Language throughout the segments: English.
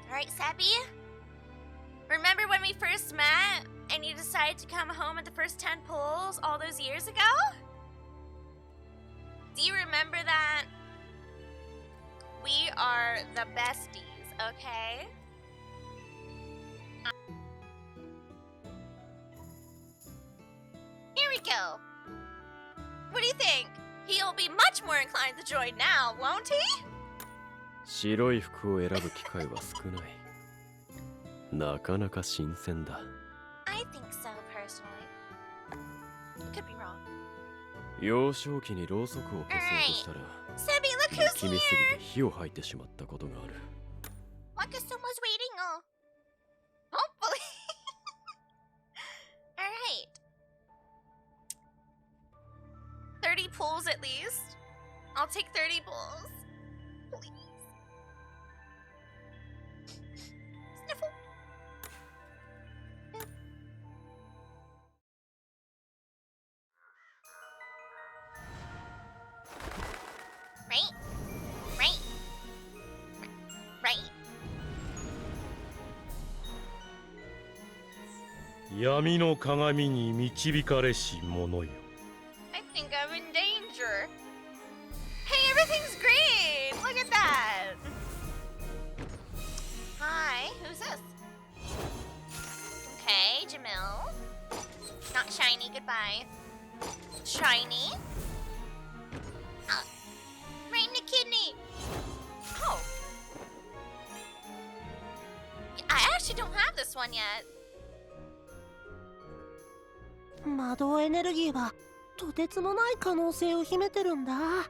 Alright, Sebby? Remember when we first met and you decided to come home at the first 10 pulls all those years ago? Do you remember that? We are the besties, okay? Here we go. What do you think? He'll be much more inclined to join now, won't he? 白い服を選ぶ機会は少ない。なかなか新鮮だ。I think so, personally. Could be wrong. 幼少期にろうそくを消そうとしたら、Sebby, look who's 不気味す here! ぎて火を吐いてしまったことがある。Like someone's waiting. Hopefully. Alright. 30 pulls at least. I'll take 30 pulls. Please. Sniffle. Right? Right? Right? 闇の鏡に導かれし者よ。I think I'm in danger. Hey, everything's green! Look at that! Hi, who's this? Okay, Jamil. Not shiny, goodbye. Shiny? Right in the kidney! Oh! I actually don't have this one yet. 魔導エネルギーはとてつもない可能性を秘めてるんだ。Okay.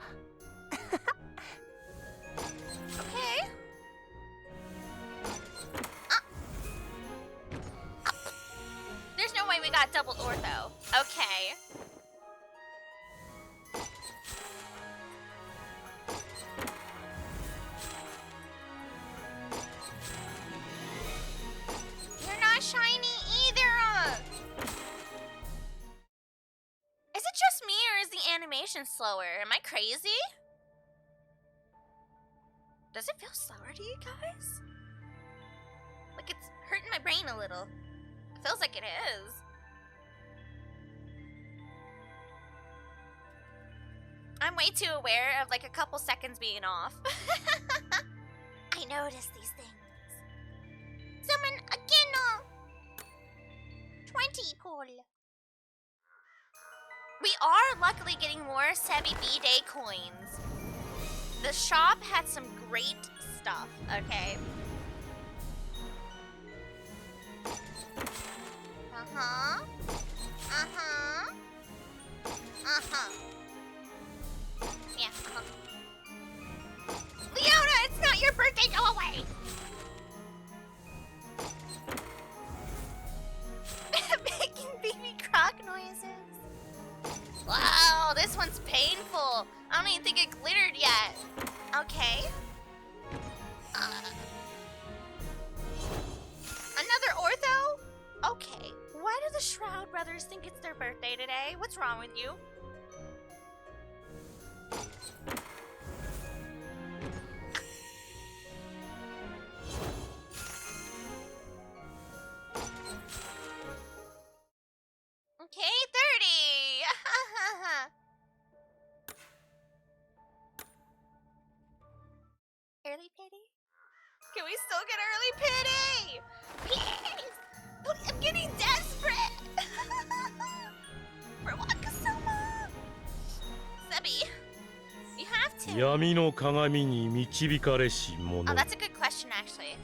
There's no way we got double ortho. Okay. You're not shiny either. Is it just me or is the animation slower? Am I crazy? Does it feel slower to you guys? Like it's hurting my brain a little. It feels like it is. I'm way too aware of like a couple seconds being off. I notice these things. Summon again! 20 pull. We are luckily getting more Sebby B-Day coins. The shop had some great stuff, okay? Uh-huh. Uh-huh. Uh-huh. Yeah, uh-huh. Leona, it's not your birthday, go away! Making baby croc noises. Wow, this one's painful. I don't even think it glittered yet. Okay. Another ortho? Okay. Why do the Shroud brothers think it's their birthday today? What's wrong with you? Okay, 30! Early pity? Can we still get early pity? Please! Please, I'm getting desperate! For Wakasuma! Sebby, you have to. 闇の鏡に導かれし者。 Oh, that's a good question, actually.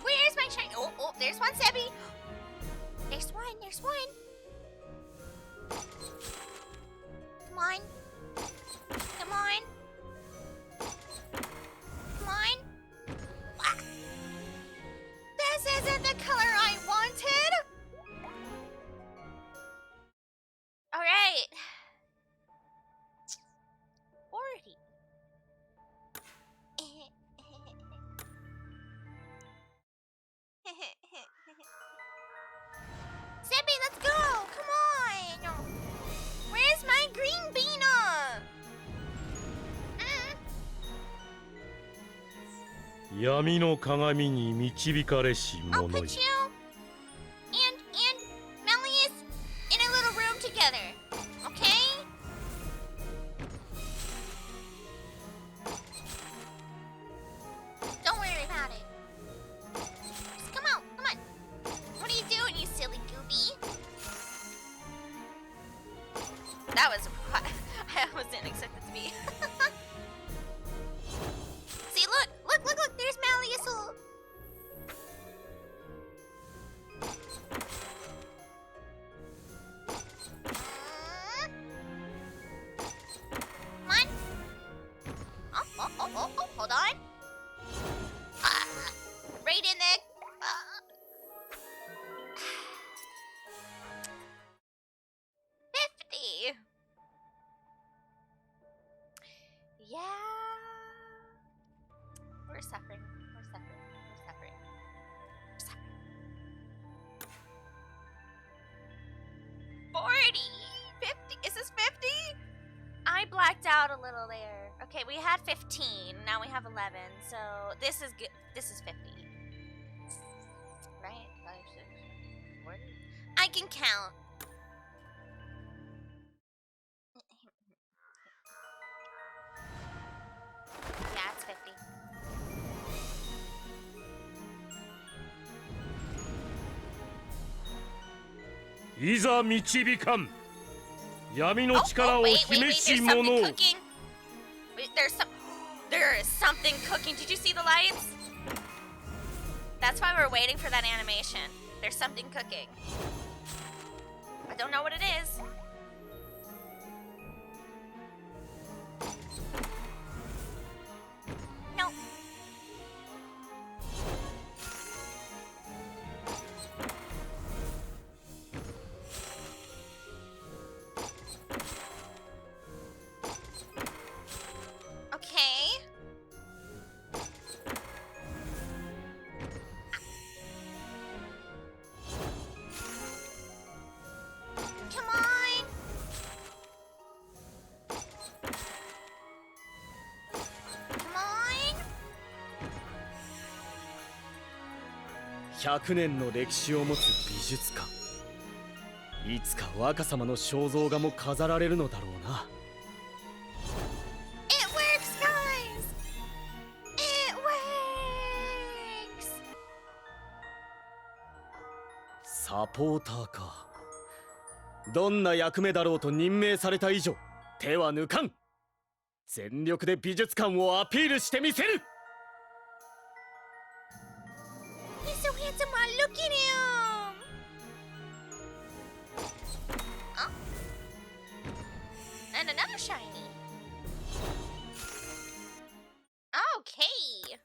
Where's my shiny? Oh, oh, there's one, Sebby. There's one, there's one. Come on. Come on. 闇の鏡に導かれし I'll 者よ。 put you and Malleus in a little room together. Okay? Don't worry about it. Just come on, come on. What are you doing, you silly gooby? That was I almost didn't expect it to be. See, look, there's Malleus. Come on. Oh, hold on. Right in there. 50. Yeah. We're suffering. 40. 50. Is this 50? I blacked out a little there. Okay, we had 15. Now we have 11. So this is good. This is 50. Right? 5, 6, 40. I can count. Yeah, it's 50. いざ導かん。闇の力を wait, 秘めし there's 者 something を。 cooking. Wait, there is something cooking. Did you see the lights? That's why we're waiting for that animation. There's something cooking. I don't know what it is. No. Okay. Come on. Come on. 100年の歴史を持つ美術館。いつか若様の肖像画も飾られるのだろうな。 It works, guys. It works. サポーターか。どんな役目だろうと任命された以上、手は抜かん。全力で美術館をアピールしてみせる。 He's so handsome. Look at him. Oh. And another shiny. Okay.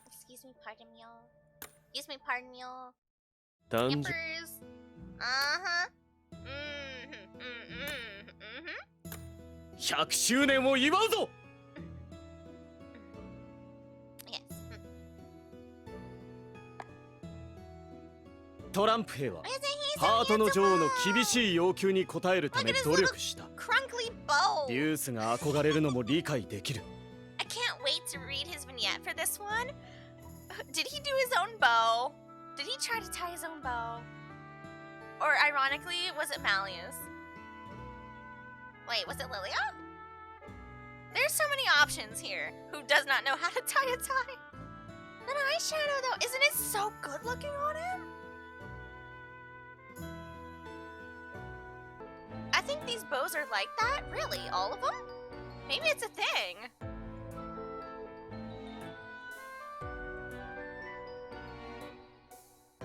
Excuse me, pardon me, y'all. Excuse me, pardon me, y'all. 単純 Nippers. Uh-huh. 100周年を祝うぞ。 Yes. トランプ兵は Isn't he so ハートの女王の handsome? 厳しい要求に応えるため努力した。 Crunkly bow. デュースが憧れるのも理解できる。 I can't wait to read his vignette for this one. Did he do his own bow? Did he try to tie his own bow? Or ironically, was it Malleus? Wait, was it Lilia? There's so many options here. Who does not know how to tie a tie? An eyeshadow though, isn't it so good looking on him? I think these bows are like that. Really, all of them? Maybe it's a thing.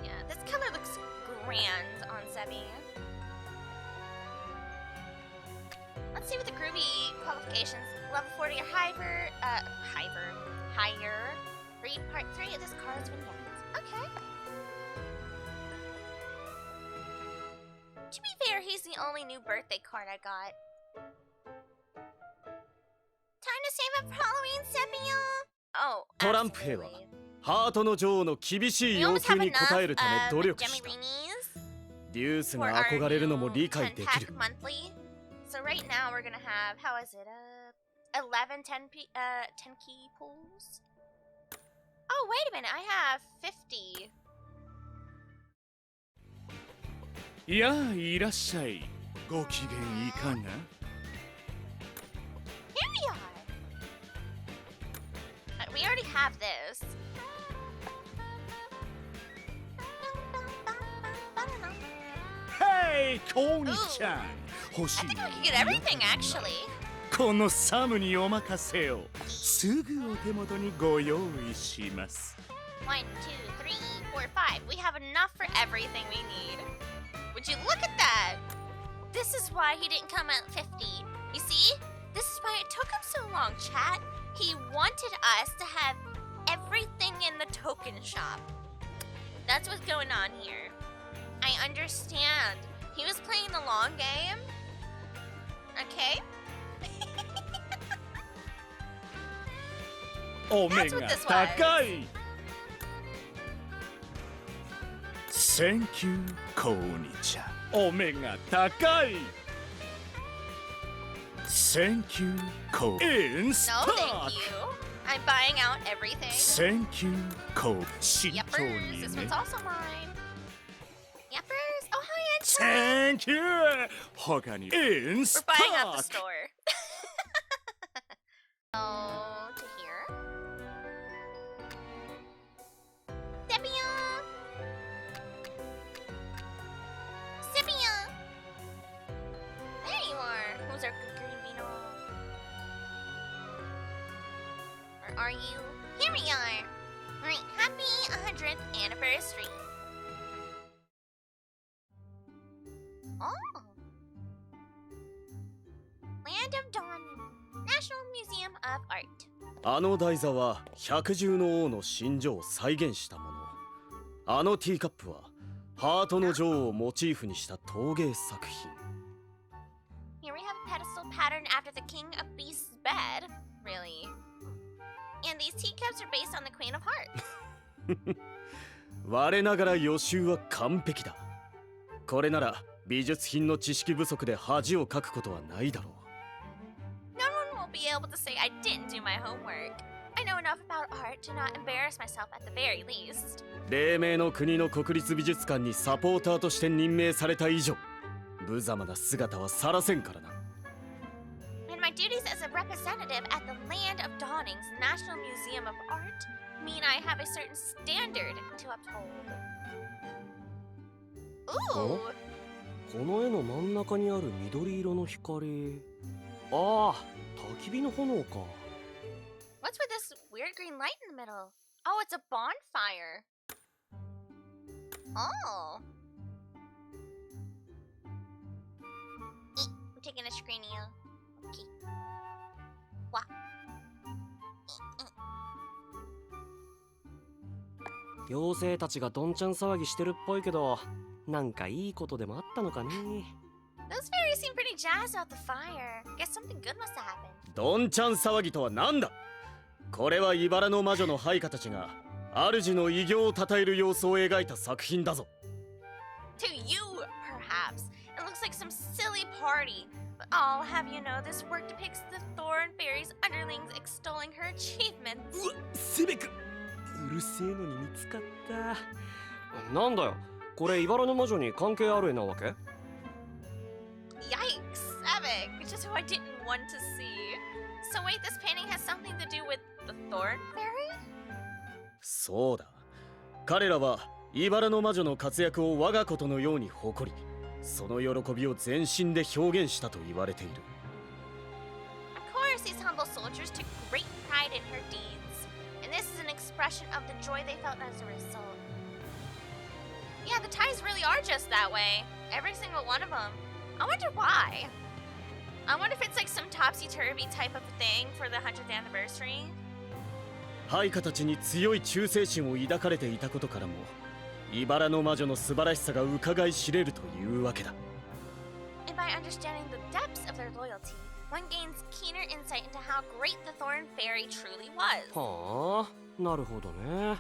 Yeah, this color looks grand on Sebby. Let's see what the groovy qualifications. Level 40 or higher. Higher. Read part 3 of this card's vignette. Okay. To be fair, he's the only new birthday card I got. Time to save up for Halloween, Sebby. Oh, トランプ兵は absolutely. ハートの女王の厳しい We 要 almost 求 have に応えるため enough 努力した Jemmy Reenies デュース for が our 憧れるのも new 理解 10でき pack る monthly. So right now we're gonna have, how is it? 11 10 key pulls. Oh, wait a minute. I have 50. やあいらっしゃい。ご機嫌いかが？ Here we are. We already have this. Hey コニちゃん。欲し I い think we could get everything actually. このサムにお任せを。すぐお手元にご用意します。 1, 2, 3, 4, 5. We have enough for everything we need. Would you look at that? This is why he didn't come at 50. You see? This is why it took him so long, chat. He wanted us to have everything in the token shop. That's what's going on here. I understand. He was playing the long game. Okay? お目 That's what が this was. 高い。Thank you コニちゃん。お目が高い。Thank you コニ。インス No, タ thank you. I'm buying out everything. Thank you コニ。慎重 Yuppers. に This ね one's。also mine. Yuppers. Oh, hi, Ancho. Thank you 他にインス We're タ buying out the store. Oh, to here. Sebia! Sebia! There you are. Who's our good green vino? Where are you? Here we are. Alright, happy 100th anniversary. Oh. Land of Dawn. National Museum of Art. あの台座は百獣の王の真珠を再現したもの。あのティーカップはハートの女王をモチーフにした陶芸作品。 Here we have a pedestal patterned after the King of Beasts' bed. Really? And these teacups are based on the Queen of Hearts. 我ながら予習は完璧だ。これなら美術品の知識不足で恥をかくことはないだろう。 No one will be able to say I didn't do my homework. I know enough about art to not embarrass myself at the very least. 黎明の国の国立美術館にサポーターとして任命された以上、無様な姿はさらせんからな。 And my duties as a representative at the Land of Dawning's National Museum of Art mean I have a certain standard to uphold. Ooh! この絵の真ん中にある緑色の光。ああ、焚き火の炎か。 What's with this weird green light in the middle? Oh, it's a bonfire. Oh. I'm taking a screen here. Okay. Wow. 妖精たちがどんちゃん騒ぎしてるっぽいけど、なんかいいことでもあったのかね。 Those fairies seem pretty jazzed about the fire. Guess something good must have happened. どんちゃん騒ぎとは何だ。これは茨の魔女の配下たちが主の偉業を称える様子を描いた作品だぞ。 To you, perhaps. It looks like some silly party. But I'll have you know this work depicts the Thorn Fairy's underlings extolling her achievements. うわ、セベク。うるせえのに見つかった。なんだよ、これ茨の魔女に関係ある絵なわけ？ Yikes, Sebby, which is who I didn't want to see. So wait, this painting has something to do with the Thorn Fairy? そうだ。彼らは茨の魔女の活躍を我がことのように誇り、その喜びを全身で表現したと言われている。 Of course, these humble soldiers took great pride in her deeds, and this is an expression of the joy they felt as a result. Yeah, the ties really are just that way. Every single one of them. I wonder why. I wonder if it's like some topsy-turvy type of thing for the 100th anniversary. 配下たちに強い忠誠心を抱かれていたことからも、茨の魔女の素晴らしさが伺い知れるというわけだ。 And by understanding the depths of their loyalty, one gains keener insight into how great the Thorn Fairy truly was. はあ、なるほどね。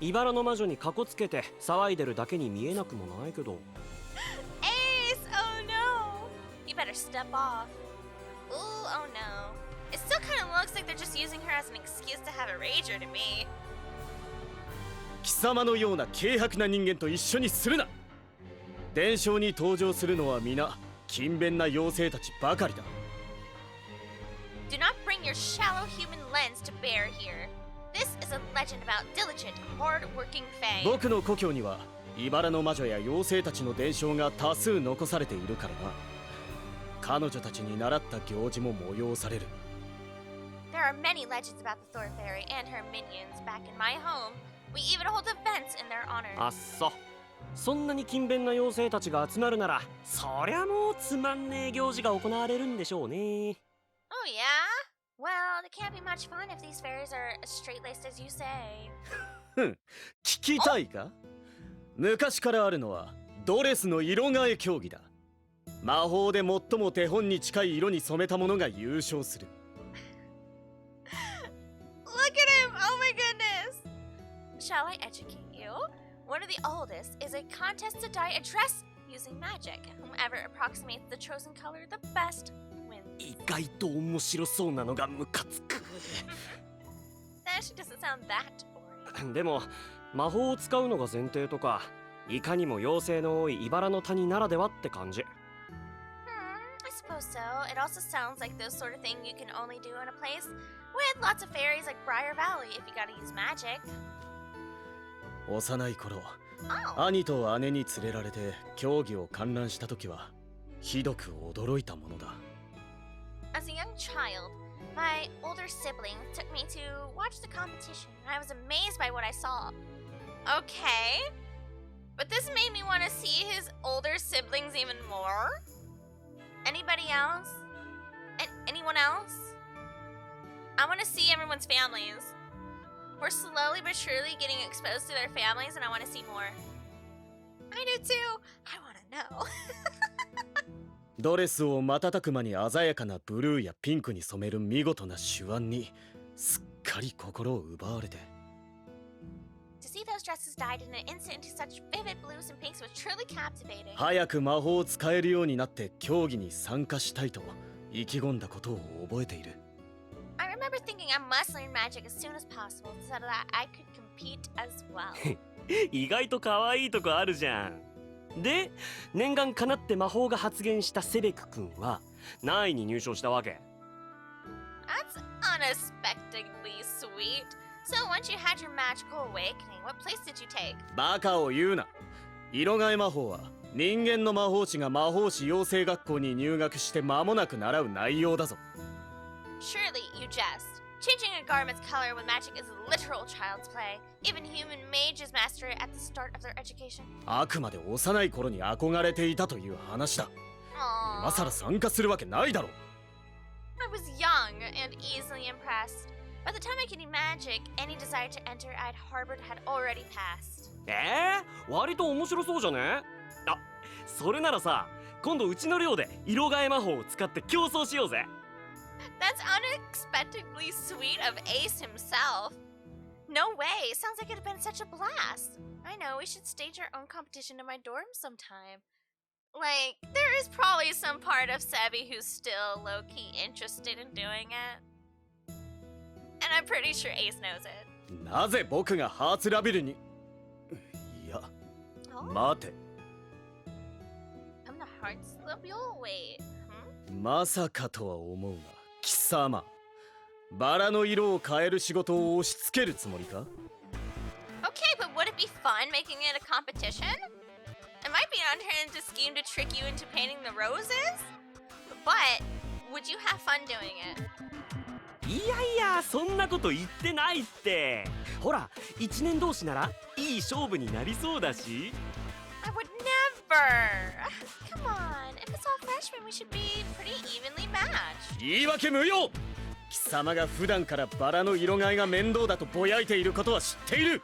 茨の魔女にかこつけて騒いでるだけに見えなくもないけど。 Ace! Oh no! You better step off. Ooh, oh no. Is using her as an excuse to have a rager to me. 貴様のような軽薄な人間と一緒にするな。伝承に登場するのは皆勤勉な妖精たちばかりだ。 Do not bring your shallow human lens to bear here. This is a legend about diligent, hard-working fae. 僕の故郷には茨の魔女や妖精たちの伝承が多数残されているからな。彼女たちに習った行事も催される。 There are many legends about the Thor Fairy and her minions back in my home. We even hold events in their honor. あっそ。そんなに勤勉な妖精たちが集まるなら、そりゃもうつまんねえ行事が行われるんでしょうね。 Oh yeah? Well, it can't be much fun if these fairies are as straight-laced as you say. ふん、聞きたいか？昔からあるのはドレスの色替え競技だ。魔法で最も手本に近い色に染めた者が優勝する。 Look at him! Oh my goodness! Shall I educate you? One of the oldest is a contest to dye a dress using magic. Whomever approximates the chosen color the best wins. 意外と面白そうなのがムカつく。 That actually doesn't sound that boring. でも魔法を使うのが前提とか、いかにも妖精の多い茨の谷ならではって感じ。 I suppose so. It also sounds like the sort of thing you can only do in a place with lots of fairies like Briar Valley if you gotta use magic. 幼い頃、 Oh. 兄と姉に連れられて競技を観覧した時はひどく驚いたものだ。 As a young child, my older siblings took me to watch the competition, and I was amazed by what I saw. Okay, but this made me want to see his older siblings even more. Anybody else? Anyone else? I want to see everyone's families. We're slowly but surely getting exposed to their families, and I want to see more. I do too. I want to know. ドレスを瞬く間に鮮やかなブルーやピンクに染める見事な手腕にすっかり心を奪われて。 To see those dresses dyed in an instant into such vivid blues and pinks was truly captivating. 早く魔法を使えるようになって競技に参加したいと意気込んだことを覚えている。 I remember thinking I must learn magic as soon as possible so that I could compete as well. 意外と可愛いとこあるじゃん。で、念願かなって魔法が発現したセベク君は何位に入賞したわけ？ That's unexpectedly sweet. So once you had your magical awakening, what place did you take? バカを言うな。色替え魔法は人間の魔法師が魔法師養成学校に入学して間もなく習う内容だぞ。 Surely you jest. Changing a garment's color with magic is literal child's play. Even human mages master it at the start of their education. あくまで幼い頃に憧れていたという話だ。 Aww. 今さら参加するわけないだろ。 I was young and easily impressed. By the time I could do magic, any desire to enter I'd harbored had already passed. 割と面白そうじゃね？あ、それならさ、今度うちの寮で色替え魔法を使って競争しようぜ。 That's unexpectedly sweet of Ace himself. No way, sounds like it'd been such a blast. I know, we should stage our own competition in my dorm sometime. Like, there is probably some part of Sebby who's still low-key interested in doing it. And I'm pretty sure Ace knows it. なぜ僕がハーツラビルに。いや、 Oh, 待て。 I'm the hearts of your way. まさかとは思うが、貴様。バラの色を変える仕事を押し付けるつもりか？ Okay, but would it be fun making it a competition? It might be an underhanded scheme to trick you into painting the roses? But, would you have fun doing it? いやいや、そんなこと言ってないって。ほら、一年同士ならいい勝負になりそうだし。 I would never! Come on, if it's all freshmen, we should be pretty evenly matched. 言い訳無用。貴様が普段からバラの色替えが面倒だとぼやいていることは知っている。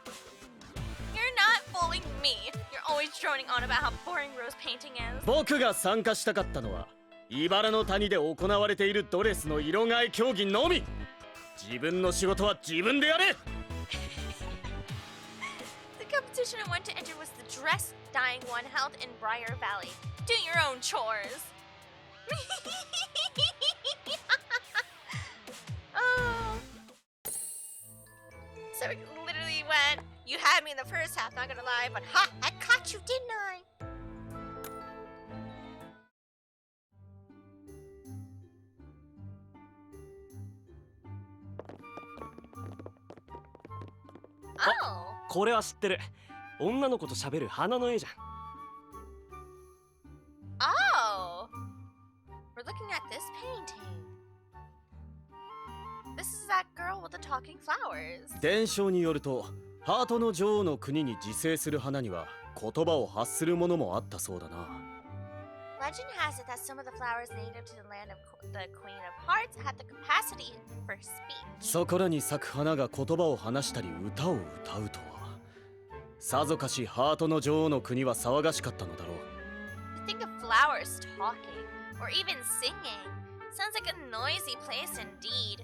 You're not fooling me. You're always droning on about how boring rose painting is. 僕が参加したかったのは茨の谷で行われているドレスの色替え競技のみ。自分の仕事は自分でやれ。 The competition I wanted to enter was the dress dyeing one held in Briar Valley. Do your own chores. Oh, me in the first half, not gonna lie, but ha! I caught you, didn't I? Oh! これは知ってる。女の子と喋る花の絵じゃん。Oh! We're looking at this painting. This is that girl with the talking flowers. 伝承によると、ハートの女王の国に自生する花には言葉を発するものもあったそうだな。Legend has it that some of the flowers native to the land of the Queen of Hearts had the capacity for speech. そこらに咲く花が言葉を話したり歌を歌うとは。さぞかしハートの女王の国は騒がしかったのだろう。To think of flowers talking or even singing sounds like a noisy place indeed.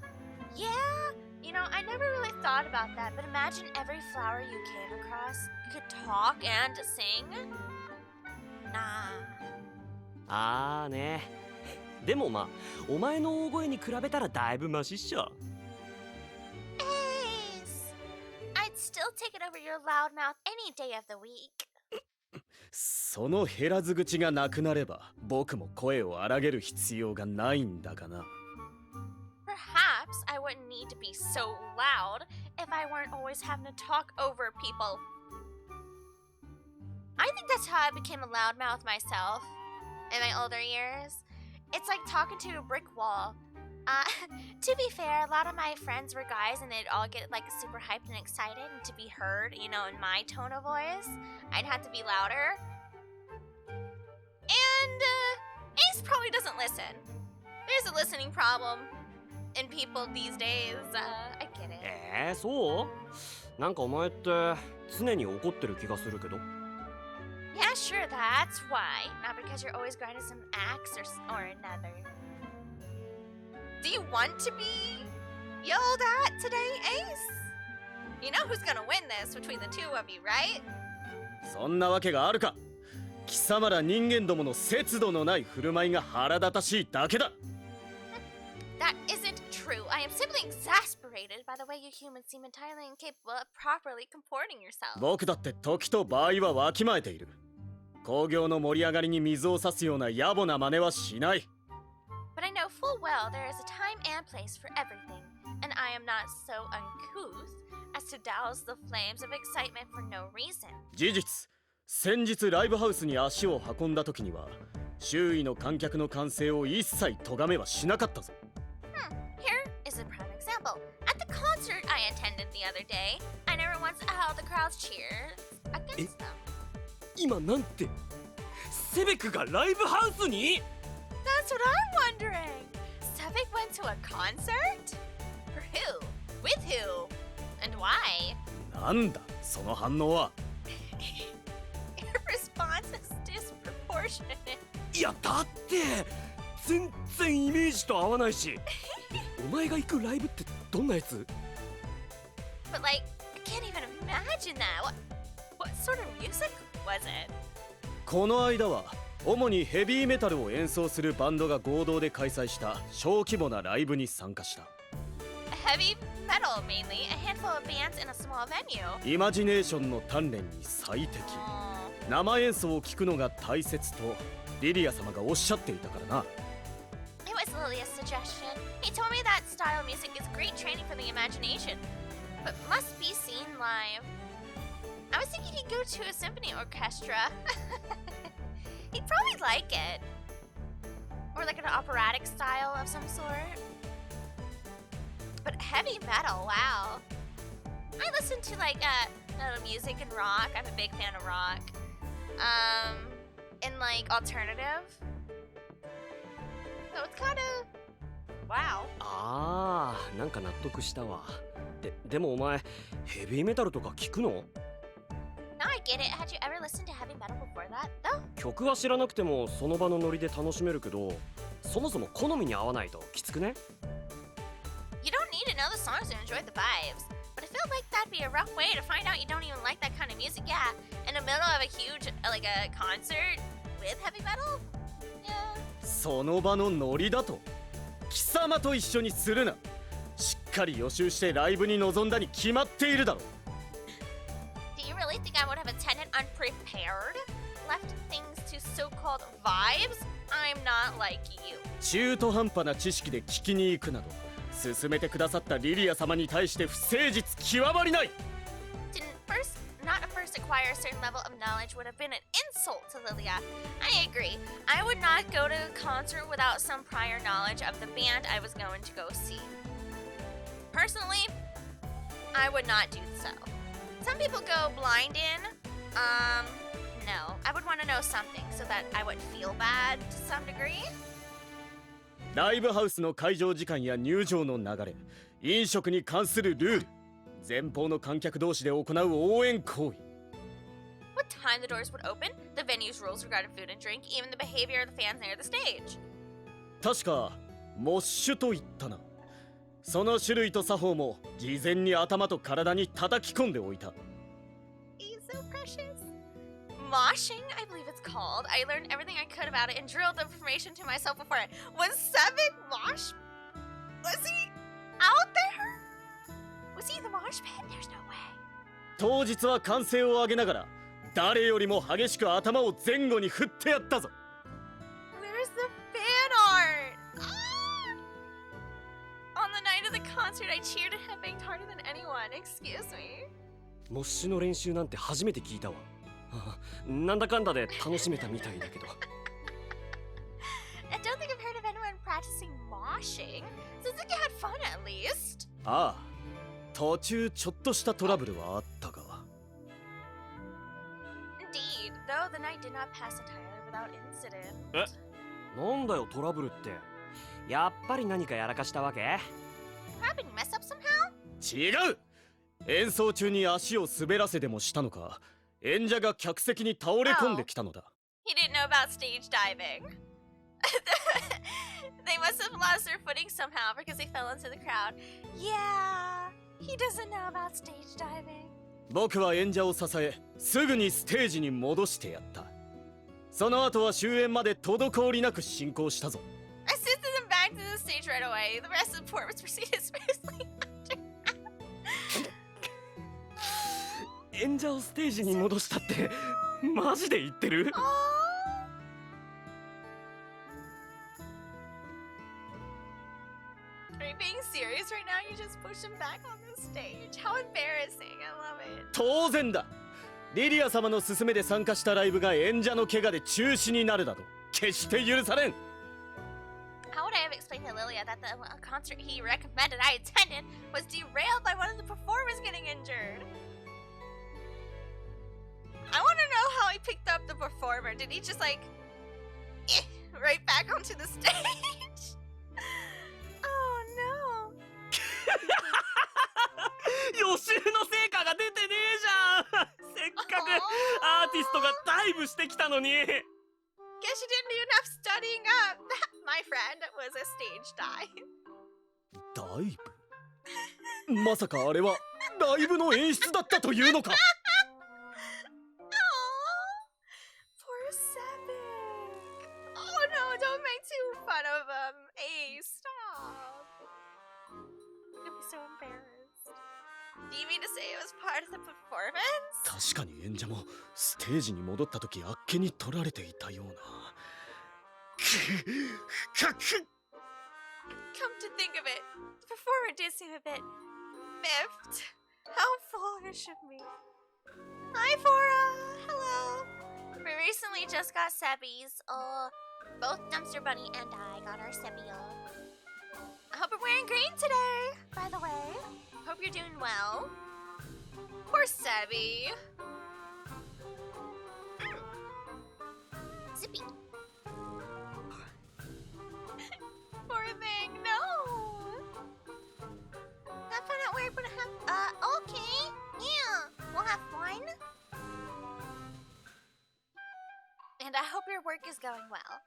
Yeah, you know, I never really thought about that, but imagine every flower you came across could talk and sing. Nah. あーね。でもまあ、お前の大声に比べたらだいぶマシっしょ。Ace! I'd still take it over your loudmouth any day of the week. その減らず口がなくなれば、僕も声を荒げる必要がないんだがな。Perhaps I wouldn't need to be so loud if I weren't always having to talk over people. I think that's how I became a loudmouth myself in my older years. It's like talking to a brick wall. To be fair, a lot of my friends were guys and they'd all get like super hyped and excited and to be heard, you know, in my tone of voice, I'd have to be louder. And Ace probably doesn't listen. There's a listening problem in people these days. I get it. そうなんかお前って常に怒ってる気がするけど。Yeah, sure, that's why. Not because you're always grinding some axe or another. Do you want to be yelled at today, Ace? You know who's gonna win this between the two of you, right? そんなわけがあるか。貴様ら人間どもの節度のない振る舞いが腹立たしいだけだ。That isn't true. I am simply exasperated by the way you humans seem entirely incapable of properly comporting yourselves. 僕だって時と場合はわきまえている。興行の盛り上がりに水を差すような野暮な真似はしない。But I know full well there is a time and place for everything, and I am not so uncouth as to douse the flames of excitement for no reason. 事実、先日ライブハウスに足を運んだ時には、周囲の観客の歓声を一切咎めはしなかったぞ。Here is a prime example. At the concert I attended the other day, I never once held the crowd's cheers against them. 今なんてセベクがライブハウスに That's what I'm wondering. Sebby went to a concert? For who? With who? And why? なんだその反応は。Your response is disproportionate. いやだって全然イメージと合わないしお前が行くライブってどんなやつ But like, I can't even imagine that. What sort of music was it? この間は主にヘビーメタルを演奏するバンドが合同で開催した小規模なライブに参加した。Heavy metal mainly, a handful of bands in a small venue. イマジネーションの鍛錬に最適。生演奏を聴くのが大切とリリア様がおっしゃっていたからな。It was Lilia's suggestion. He told me that style of music is great training for the imagination, but must be seen live. I was thinking he'd go to a symphony orchestra. He'd probably like it. Or like an operatic style of some sort. But heavy metal, wow. I listen to like music and rock. I'm a big fan of rock. And like alternative. So it's kind of wow. ああなんか納得したわ。でもお前ヘビーメタルとか聞くの Now I get it. Had you ever listened to heavy metal before that, though? 曲は知らなくてもその場のノリで楽しめるけどそもそも好みに合わないときつくね You don't need to know the songs to enjoy the vibes. But I feel like that'd be a rough way to find out you don't even like that kind of music. Yeah, in the middle of a huge, like a concert with heavy metal? Yeah. その場のノリだと貴様と一緒にするな。しっかり予習してライブに臨んだに決まっているだろう。Do you really so-called vibes, I'm not like you. 中途半端な知識で聞きに行くなど進めてくださったリリア様に対して不誠実極まりない。 Not to first acquire a certain level of knowledge would have been an insult to Lilia. I agree. I would not go to a concert without some prior knowledge of the band I was going to go see. Personally, I would not do so. Some people go blind in. No. I would want to know something so that I would feel bad to some degree. ライブハウスの開場時間や入場の流れ、飲食に関するルール、前方の観客同士で行う応援行為。 What time the doors would open, the venue's rules regarding food and drink, even the behavior of the fans near the stage. 確かモッシュと言ったな。その種類と作法も事前に頭と体に叩き込んでおいた。 He's so precious. Moshing, I believe it's called. I learned everything I could about it and drilled information to myself before it. Was Sebby mosh? Was he out there? Was he the mosh pit? There's no way. 当日は歓声を上げながら誰よりも激しく頭を前後に振ってやったぞ。 Where's the fan art? On the night of the concert, I cheered and headbanged harder than anyone. Excuse me. モッシュの練習なんて初めて聞いたわ。なんだかんだで楽しめたみたいだけど。 I don't think I've heard of anyone practicing moshing. Sounds like you had fun at least. ああ、途中ちょっとしたトラブルはあったが。 Indeed, though the night did not pass entirely without incident. なんだよトラブルって。やっぱり何かやらかしたわけ？ Happened, you messed up somehow? 違う。演奏中に足を滑らせでもしたのか、演者が客席に倒れ込んできたのだ。 He didn't know about stage diving. They must have lost their footing somehow because they fell into the crowd. Yeah, he doesn't know about stage diving. 僕は演者を支え、すぐにステージに戻してやった。その後は終演まで滞りなく進行したぞ。 I assisted them back to the stage right away. The rest of the performance proceeded smoothly after. 演者をステージに戻したってマジで言ってる？ Are you being serious right now? You just pushed him back on the stage. How embarrassing. I love it. 当然だ。リリア様の勧めで参加したライブが演者の怪我で中止になるなど決して許されん。 How would I have explained to Lilia that the concert he recommended I attended was derailed by one of the performers getting injured? I want to know how he picked up the performer. Did he just like right back onto the stage? Oh no. 予習の成果が出てねえじゃん。せっかくアーティストがダイブしてきたのに。 Guess you didn't do enough studying up. That, my friend, was a stage dive. ダイブ？まさかあれはライブの演出だったというのか？ Poor Sebby. Oh no, don't make too fun of him. Hey, stop. I'm so embarrassed. Do you mean to say it was part of the performance? 確かに演者もステージに戻った時あっけに取られていたような。 Come to think of it, the performer did seem a bit miffed. How foolish of me. Hi, Fora. Hello. We recently just got Sebby's. Both Dumpster Bunny and I got our Sebby. I hope you're wearing green today, by the way. Hope you're doing well. Poor Sebby. Zippy. Poor thing, no. Have fun at work, but okay. Yeah, we'll have fun. And I hope your work is going well.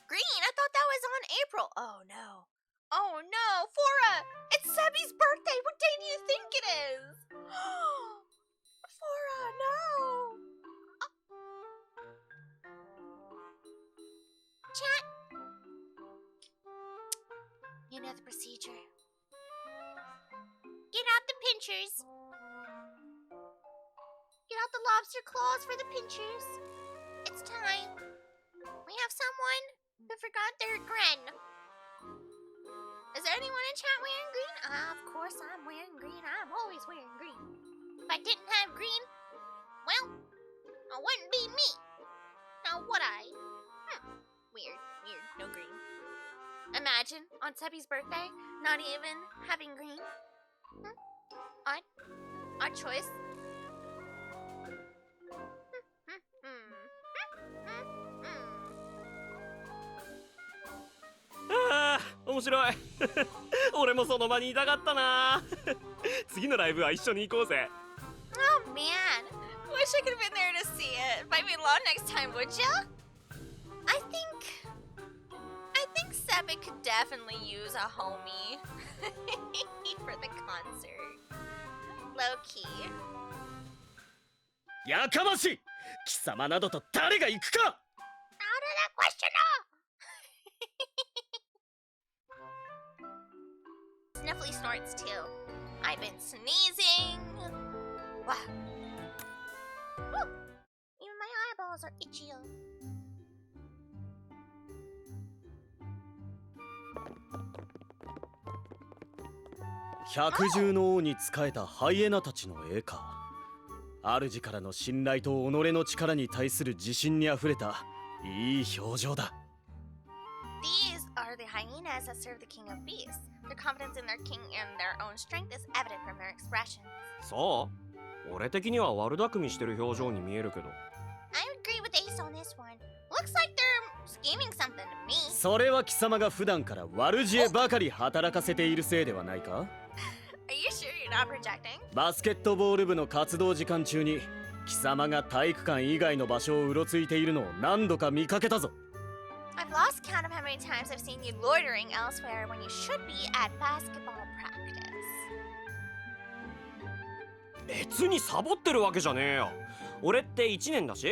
Green, I thought that was on April. Oh no. Oh no, Fora! It's Sebby's birthday! What day do you think it is? Fora, no! Chat. You know the procedure. Get out the pinchers. Get out the lobster claws for the pinchers. It's time. We have someone who forgot their grin. Is there anyone in chat wearing green? Of course I'm wearing green. I'm always wearing green. If I didn't have green, well, it wouldn't be me. Now would I? Weird. No green. Imagine on Sebby's birthday, not even having green. Odd choice.面白い俺もその場にいたかったな次のライブは一緒に行こうぜ Oh man, wish I could have been there to see it. Invite me along next time, would ya? I think Sebby could definitely use a homie for the concert. Low key. やかましい。貴様などと誰が行くか。 Out of that question, no. Sniffly snorts too. I've been sneezing. Wow. Woo. Even my eyeballs are itchy. 百獣の王に仕えたハイエナたちの絵か。主からの信頼と己の力に対する自信にあふれたいい表情だ。These are the hyenas that serve the king of beasts. Their confidence in their king and their own strength is evident from their expressions. そう俺的には悪巧みしてる表情に見えるけど I agree with Ace on this one. Looks like they're scheming something to me. それは貴様が普段から悪知恵ばかり働かせているせいではないか。 Are you sure you're not projecting? バスケットボール部の活動時間中に貴様が体育館以外の場所をうろついているのを何度か見かけたぞ。 I've lost count of how many times I've seen you loitering elsewhere when you should be at basketball practice. 別にサボってるわけじゃねえよ俺って1年だし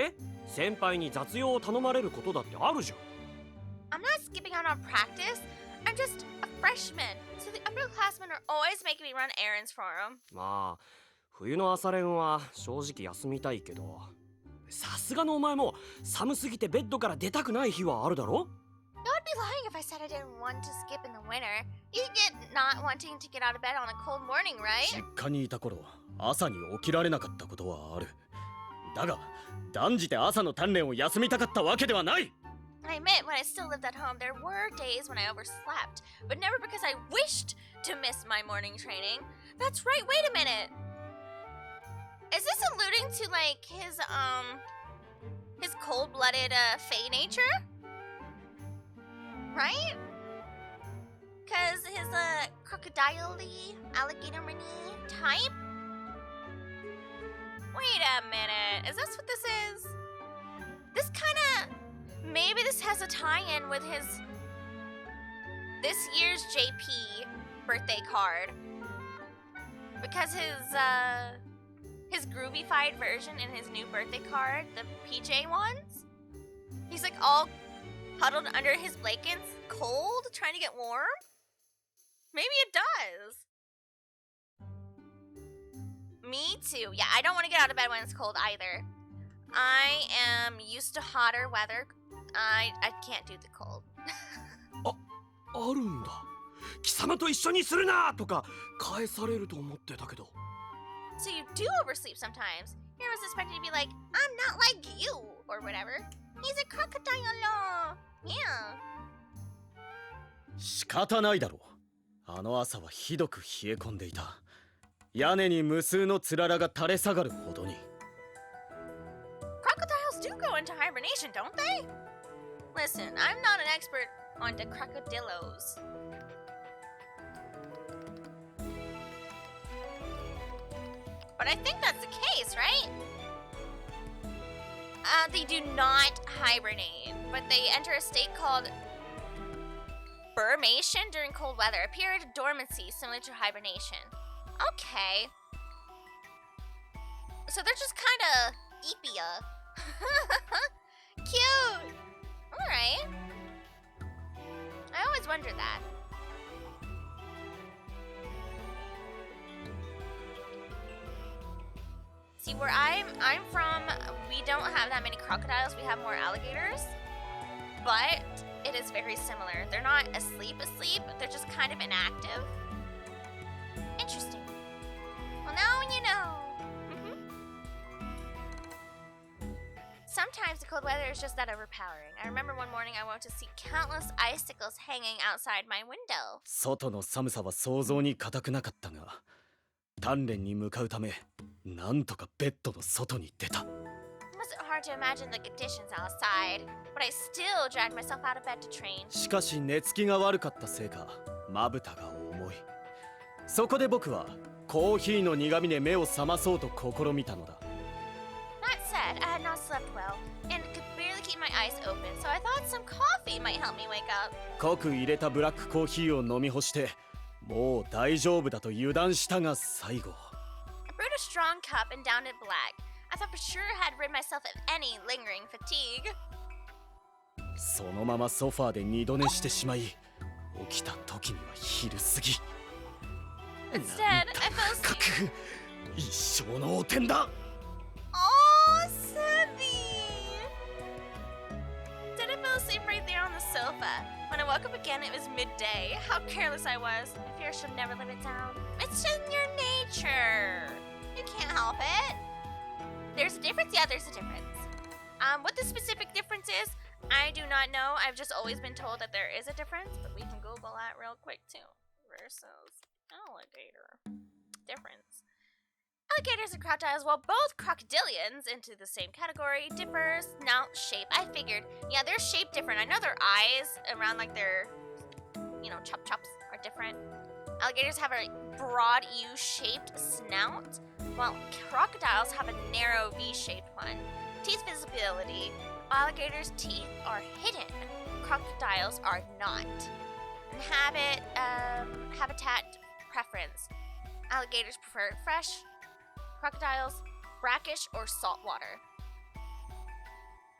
先輩に雑用を頼まれることだってあるじゃん I'm not skipping out on practice. I'm just a freshman. So the upperclassmen are always making me run errands for them. まあ冬の朝練は正直休みたいけどさすがのお前も寒すぎてベッドから出たくない日はあるだろ I would be lying if I said I didn't want to skip in the winter. You get not wanting to get out of bed on a cold morning, right? 実家にいた頃朝に起きられなかったことはある。だが断じて朝の鍛錬を休みたかったわけではない。 I admit, when I still lived at home, there were days when I overslept, but never because I wished to miss my morning training. That's right, wait a minute. Is this alluding to, like, his cold-blooded, fey nature? Right? Cause his, crocodile-y, alligator-y type? Wait a minute, is this what this is? This kinda... Maybe this has a tie-in with this year's JP birthday card. Because his groovified version in his new birthday card, the PJ ones, he's like all huddled under his blankets, cold, trying to get warm. Maybe it does. Me too. Yeah, I don't want to get out of bed when it's cold either. I am used to hotter weather. I can't do the cold. あるんだ貴様と一緒にするなとか返されると思ってたけど So you do oversleep sometimes. You're always expected to be like, I'm not like you, or whatever. He's a crocodile. Yeah. 仕方ないだろう。あの朝はひどく冷え込んでいた。屋根に無数のつららが垂れ下がるほどに。 Crocodiles do go into hibernation, don't they? Listen, I'm not an expert on the crocodillos. But I think that's the case, right? They do not hibernate, but they enter a state called Burmation during cold weather, a period of dormancy similar to hibernation. Okay. So they're just kind of Epia. Cute! Alright. I always wondered that. See, where I'm from, we don't have that many crocodiles. We have more alligators, but it is very similar. They're not asleep, they're just kind of inactive. Interesting. Well, now you know. Sometimes the cold weather is just that overpowering. I remember one morning I went to see countless icicles hanging outside my window. 外の寒さは想像に難くなかったが、鍛錬に向かうため、なんとかベッドの外に出た。It wasn't hard to imagine the conditions outside, but I still dragged myself out of bed to train. しかし寝つきが悪かったせいか、まぶたが重い。そこで僕はコーヒーの苦味で目を覚まそうと試みたのだ。That said, I had not slept well and could barely keep my eyes open, so I thought some coffee might help me wake up. 濃く入れたブラックコーヒーを飲み干して、もう大丈夫だと油断したが最後。I brewed a strong cup and downed it black. I thought for sure I had rid myself of any lingering fatigue. そのままソファーで二度寝してしまい、起きた時には昼過ぎ。 Instead, I fell asleep. 一生の汚点だ。 Oh, Sebby! Instead, I fell asleep right there on the sofa. When I woke up again, it was midday. How careless I was. I fear I should never live it down. It's just in your nature. You can't help it. There's a difference? Yeah, there's a difference. What the specific difference is, I do not know. I've just always been told that there is a difference, but we can Google that real quick too. Versus alligator. Difference. Alligators and crocodiles, while both crocodilians into the same category, differ snout shape. I figured, yeah, their shape different. I know their eyes around like their, chops are different. Alligators have a broad U-shaped snout, while crocodiles have a narrow V-shaped one. Teeth visibility. Alligators' teeth are hidden. Crocodiles are not. And habitat preference. Alligators prefer fresh. Crocodiles, brackish or salt water.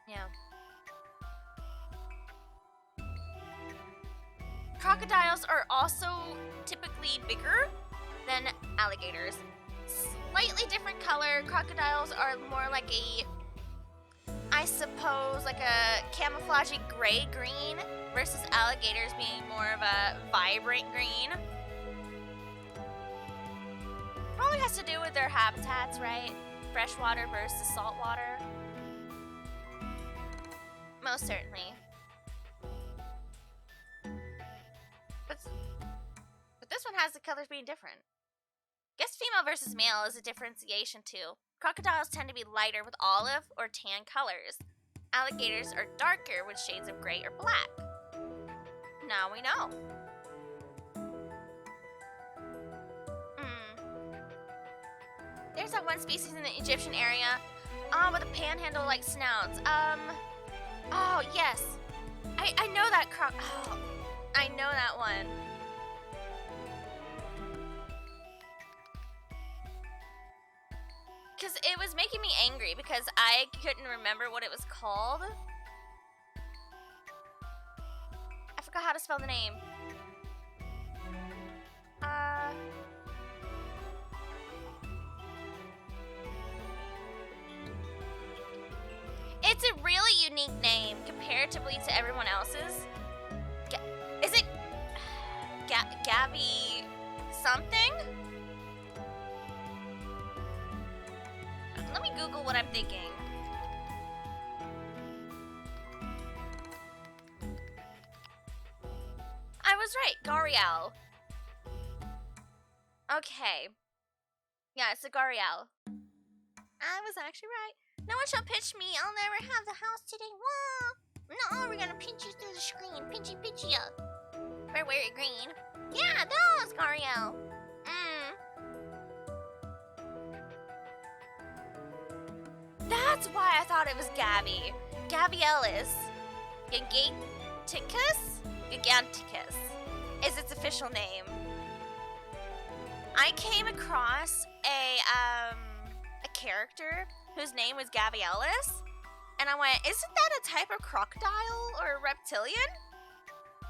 Yeah. Crocodiles are also typically bigger than alligators. Slightly different color. Crocodiles are more like I suppose, like a camouflagey gray-green versus alligators being more of a vibrant green. Probably has to do with their habitats, right? Freshwater versus saltwater. Most certainly. But this one has the colors being different. Guess female versus male is a differentiation too. Crocodiles tend to be lighter with olive or tan colors. Alligators are darker with shades of gray or black. Now we know. There's that one species in the Egyptian area, with a panhandle-like snouts. Oh yes, I know that I know that one. Because it was making me angry because I couldn't remember what it was called. I forgot how to spell the name. It's a really unique name comparatively to everyone else's. Is it Gabby something? Let me Google what I'm thinking. I was right, Gariel. Okay. Yeah, it's a Gariel. I was actually right. No one shall pinch me. I'll never have the house today. Whoa. No, we're gonna pinch you through the screen. Pinch you. We're wearing green. Yeah, those, Gariel. That's why I thought it was Gabby. Gaviellis. Giganticus is its official name. I came across a character whose name was Gaviellis, and I went, isn't that a type of crocodile or a reptilian?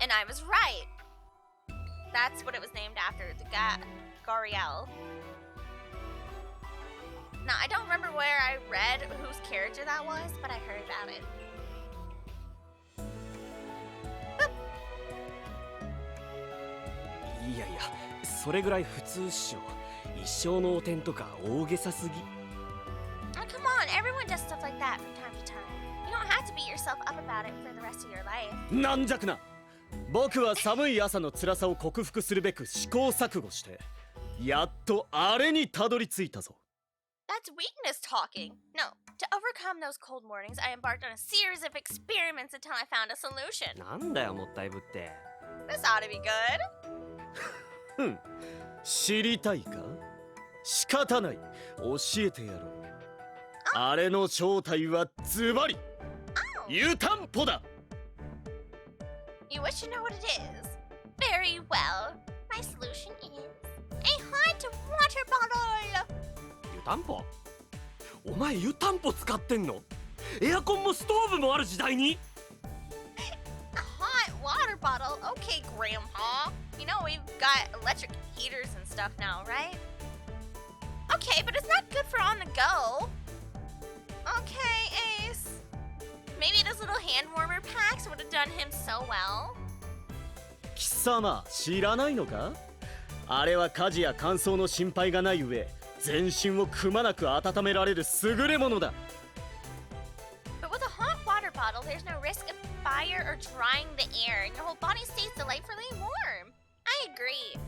And I was right. That's what it was named after, the Gariel. Now, I don't remember where I read whose character that was, but I heard about it. Boop. いやいや、それぐらい普通っしょ。一生の汚点とか大げさすぎ。Oh, come on, everyone does stuff like that from time to time. You don't have to beat yourself up about it for the rest of your life. 軟弱な。僕は寒い朝の辛さを克服するべく試行錯誤して、やっとあれにたどり着いたぞ。That's weakness talking. No, to overcome those cold mornings, I embarked on a series of experiments until I found a solution. なんだよ、もったいぶって。This ought to be good. 知りたいか？仕方ない。教えてやろう。あれの正体はズバリ湯たんぽだ。You wish to know what it is? Very well. My solution is a hot water bottle. 湯たんぽ？お前湯たんぽ使ってんの？エアコンもストーブもある時代に？ A hot water bottle? Okay, Grandpa. You know we've got electric heaters and stuff now, right? Okay, but it's not good for on the go. Okay, Ace. Maybe those little hand warmer packs would have done him so well. 貴様知らないのか？あれは火事や乾燥の心配がない上、全身をくまなく温められる優れものだ。But with a hot water bottle, there's no risk of fire or drying the air, and your whole body stays delightfully warm. I agree.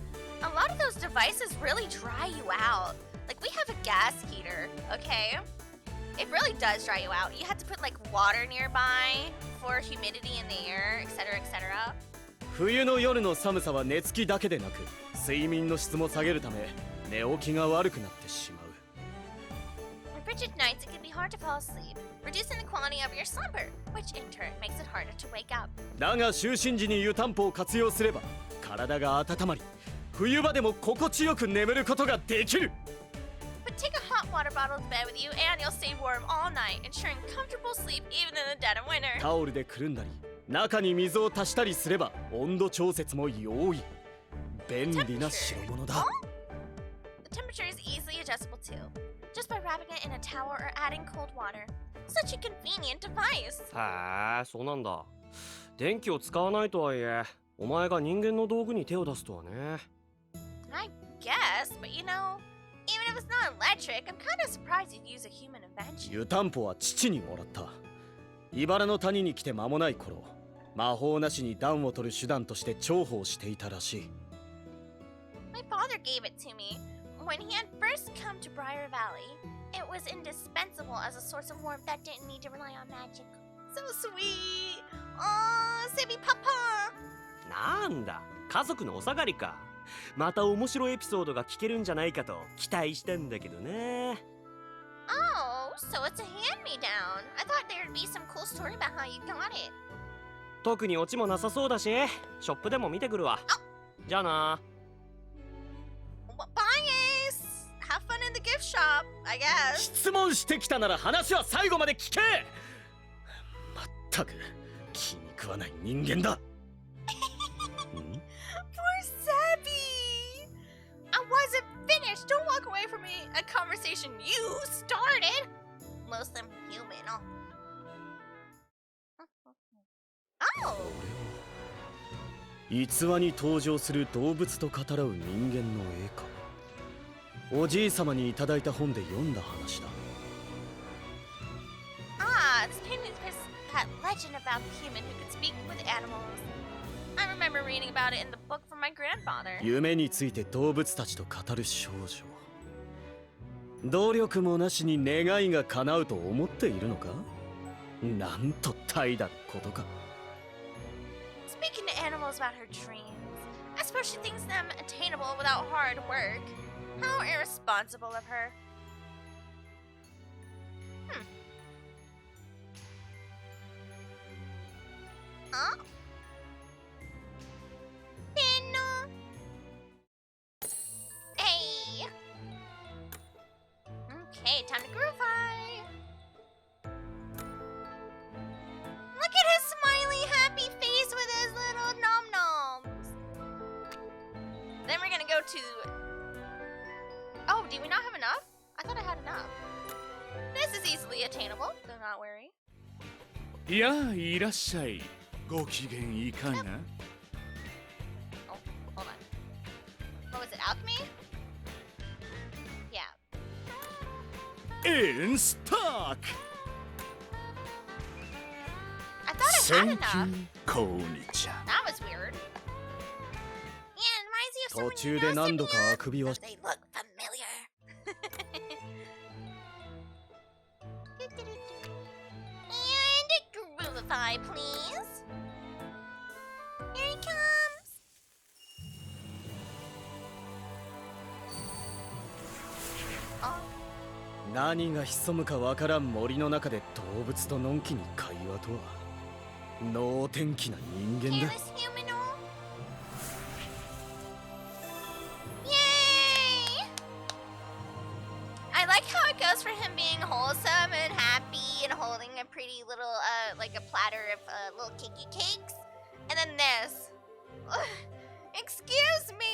A lot of those devices really dry you out. Like, we have a gas heater, okay? It really does dry you out. You have to put, like, water nearby for humidity in the air, etc., etc. 冬の夜の寒さは寝つきだけでなく、睡眠の質も下げるため、寝起きが悪くなってしまう。On frigid nights, it can be hard to fall asleep, reducing the quality of your slumber, which in turn makes it harder to wake up. だが就寝時に湯たんぽを活用すれば、体が温まり、冬場でも心地よく眠ることができる。But take a hot water bottle to bed with you, and you'll stay warm all night, ensuring comfortable sleep even in the dead of winter. タオルでくるんだり、中に水を足したりすれば温度調節も容易。便利な代物だ。The temperature is easily adjustable too, just by wrapping it in a towel or adding cold water. Such a convenient device. へえ、そうなんだ。電気を使わないとはいえ、お前が人間の道具に手を出すとはね。I guess, but you know, even if it's not electric, I'm kind of surprised you'd use a human invention. 湯たんぽは父にもらった。茨の谷に来て間もない頃、魔法なしに暖を取る手段として重宝していたらしい。My father gave it to me when he had first come to Briar Valley. It was indispensable as a source of warmth that didn't need to rely on magic. So sweet! Oh, Sebby Papa! なんだ、家族のお下がりか。また面白いエピソードが聞けるんじゃないかと期待したんだけどね。Oh, so it's a hand-me-down. I thought there'd be some cool story about how you got it. 特にオチもなさそうだし、ショップでも見てくるわ。じゃあな。Bye, Ace! Have fun in the gift shop, I guess. 質問してきたなら話は最後まで聞け。まったく気に食わない人間だ。Poor Sebby! I wasn't finished! Don't walk away from me! A conversation you started! Most of them human. Oh! 逸話に登場する動物と語らう人間の絵か。おじい様にいただいた本で読んだ話だ。Ah, it's painting that legend about the human who could speak with animals. I remember reading about it in the book from my grandfather. 夢について動物たちと語る少女。努力もなしに願いが叶うと思っているのか？なんと怠惰なことか。Speaking to animals about her dreams, I suppose she thinks them attainable without hard work. How irresponsible of her. Huh? Then, hey! Okay, time to groove high. Look at his smiley, happy face with his little nom-noms. Then we're gonna go to... Oh, do we not have enough? I thought I had enough. This is easily attainable, do not worry. やあいらっしゃい。ご機嫌いかが？ Oh, hold on. What was it, alchemy? Yeah. In stock! I thought I had Thank enough. you, こんにちは。 That was weird. Yeah, it reminds me of 途 someone 中 you で know, 何度か Sebby. あくびは They look familiar. And groovify, please. Here he comes. Oh, 何が潜むかわからん森の中で動物とのんきに会話とは能天気な人間だ。 careless humanoid. Yay! I like how it goes for him being wholesome and happy and holding a pretty little, like a platter of little cakey cakes. And then this. Excuse me?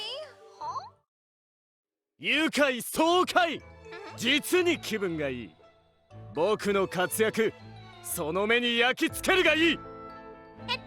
Huh? 愉快爽快、実に気分がいい。僕の活躍その目に焼き付けるがいい。 It